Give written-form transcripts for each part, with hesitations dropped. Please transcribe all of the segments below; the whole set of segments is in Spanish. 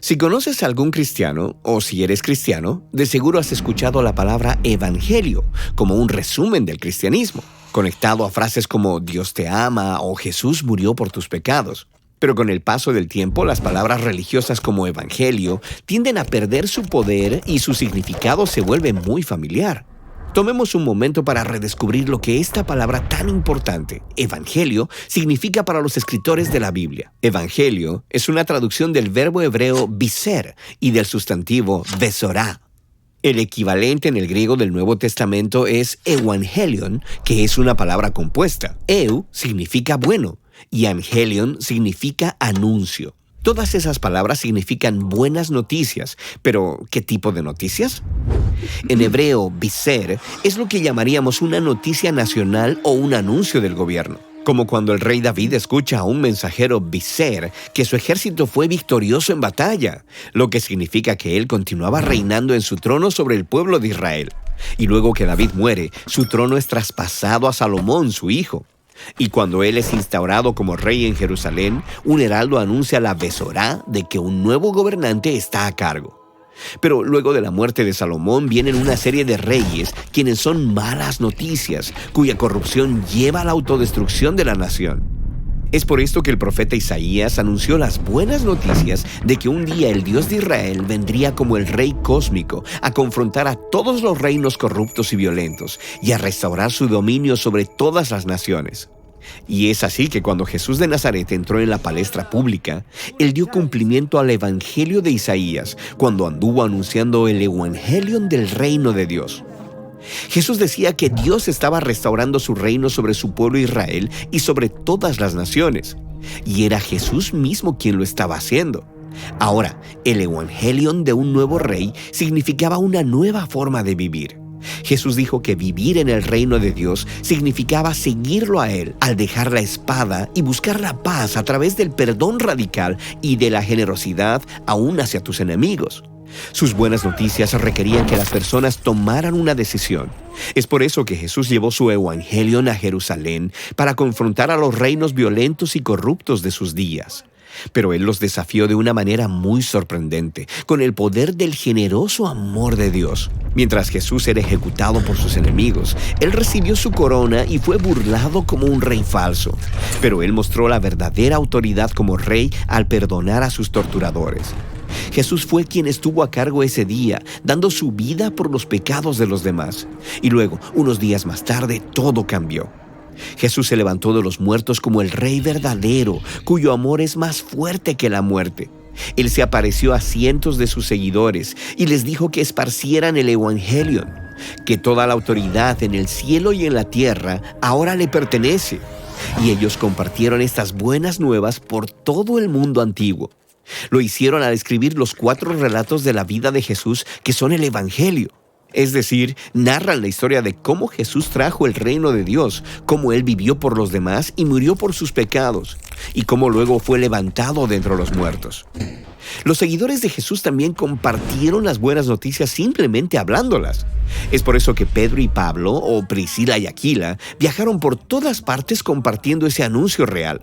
Si conoces a algún cristiano, o si eres cristiano, de seguro has escuchado la palabra evangelio como un resumen del cristianismo, conectado a frases como Dios te ama o Jesús murió por tus pecados. Pero con el paso del tiempo, las palabras religiosas como evangelio tienden a perder su poder y su significado se vuelve muy familiar. Tomemos un momento para redescubrir lo que esta palabra tan importante, evangelio, significa para los escritores de la Biblia. Evangelio es una traducción del verbo hebreo biser y del sustantivo besorá. El equivalente en el griego del Nuevo Testamento es evangelion, que es una palabra compuesta. Eu significa bueno y angelion significa anuncio. Todas esas palabras significan buenas noticias, pero ¿qué tipo de noticias? En hebreo, biser es lo que llamaríamos una noticia nacional o un anuncio del gobierno. Como cuando el rey David escucha a un mensajero biser que su ejército fue victorioso en batalla, lo que significa que él continuaba reinando en su trono sobre el pueblo de Israel. Y luego que David muere, su trono es traspasado a Salomón, su hijo. Y cuando él es instaurado como rey en Jerusalén, un heraldo anuncia la besorá de que un nuevo gobernante está a cargo. Pero luego de la muerte de Salomón vienen una serie de reyes quienes son malas noticias, cuya corrupción lleva a la autodestrucción de la nación. Es por esto que el profeta Isaías anunció las buenas noticias de que un día el Dios de Israel vendría como el rey cósmico a confrontar a todos los reinos corruptos y violentos y a restaurar su dominio sobre todas las naciones. Y es así que cuando Jesús de Nazaret entró en la palestra pública, Él dio cumplimiento al Evangelio de Isaías cuando anduvo anunciando el Evangelion del reino de Dios. Jesús decía que Dios estaba restaurando su reino sobre su pueblo Israel y sobre todas las naciones. Y era Jesús mismo quien lo estaba haciendo. Ahora, el Evangelion de un nuevo rey significaba una nueva forma de vivir. Jesús dijo que vivir en el reino de Dios significaba seguirlo a Él al dejar la espada y buscar la paz a través del perdón radical y de la generosidad aún hacia tus enemigos. Sus buenas noticias requerían que las personas tomaran una decisión. Es por eso que Jesús llevó su Evangelion a Jerusalén para confrontar a los reinos violentos y corruptos de sus días. Pero Él los desafió de una manera muy sorprendente, con el poder del generoso amor de Dios. Mientras Jesús era ejecutado por sus enemigos, Él recibió su corona y fue burlado como un rey falso. Pero Él mostró la verdadera autoridad como rey al perdonar a sus torturadores. Jesús fue quien estuvo a cargo ese día, dando su vida por los pecados de los demás. Y luego, unos días más tarde, todo cambió. Jesús se levantó de los muertos como el Rey verdadero, cuyo amor es más fuerte que la muerte. Él se apareció a cientos de sus seguidores y les dijo que esparcieran el Evangelion, que toda la autoridad en el cielo y en la tierra ahora le pertenece. Y ellos compartieron estas buenas nuevas por todo el mundo antiguo. Lo hicieron al escribir los 4 relatos de la vida de Jesús, que son el Evangelio. Es decir, narran la historia de cómo Jesús trajo el reino de Dios, cómo Él vivió por los demás y murió por sus pecados, y cómo luego fue levantado de entre los muertos. Los seguidores de Jesús también compartieron las buenas noticias simplemente hablándolas. Es por eso que Pedro y Pablo, o Priscila y Aquila, viajaron por todas partes compartiendo ese anuncio real.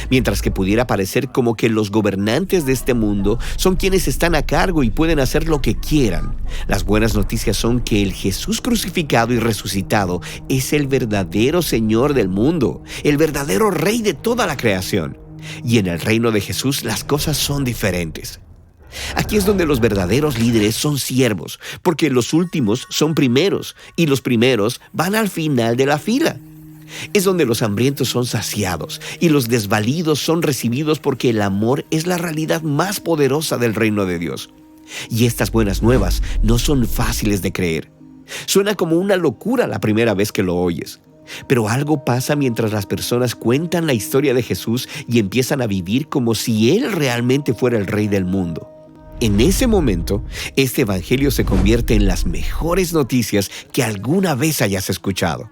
Mientras que pudiera parecer como que los gobernantes de este mundo son quienes están a cargo y pueden hacer lo que quieran, las buenas noticias son que el Jesús crucificado y resucitado es el verdadero Señor del mundo, el verdadero Rey de toda la creación. Y en el reino de Jesús las cosas son diferentes. Aquí es donde los verdaderos líderes son siervos, porque los últimos son primeros y los primeros van al final de la fila. Es donde los hambrientos son saciados y los desvalidos son recibidos porque el amor es la realidad más poderosa del reino de Dios. Y estas buenas nuevas no son fáciles de creer. Suena como una locura la primera vez que lo oyes. Pero algo pasa mientras las personas cuentan la historia de Jesús y empiezan a vivir como si Él realmente fuera el Rey del mundo. En ese momento, este evangelio se convierte en las mejores noticias que alguna vez hayas escuchado.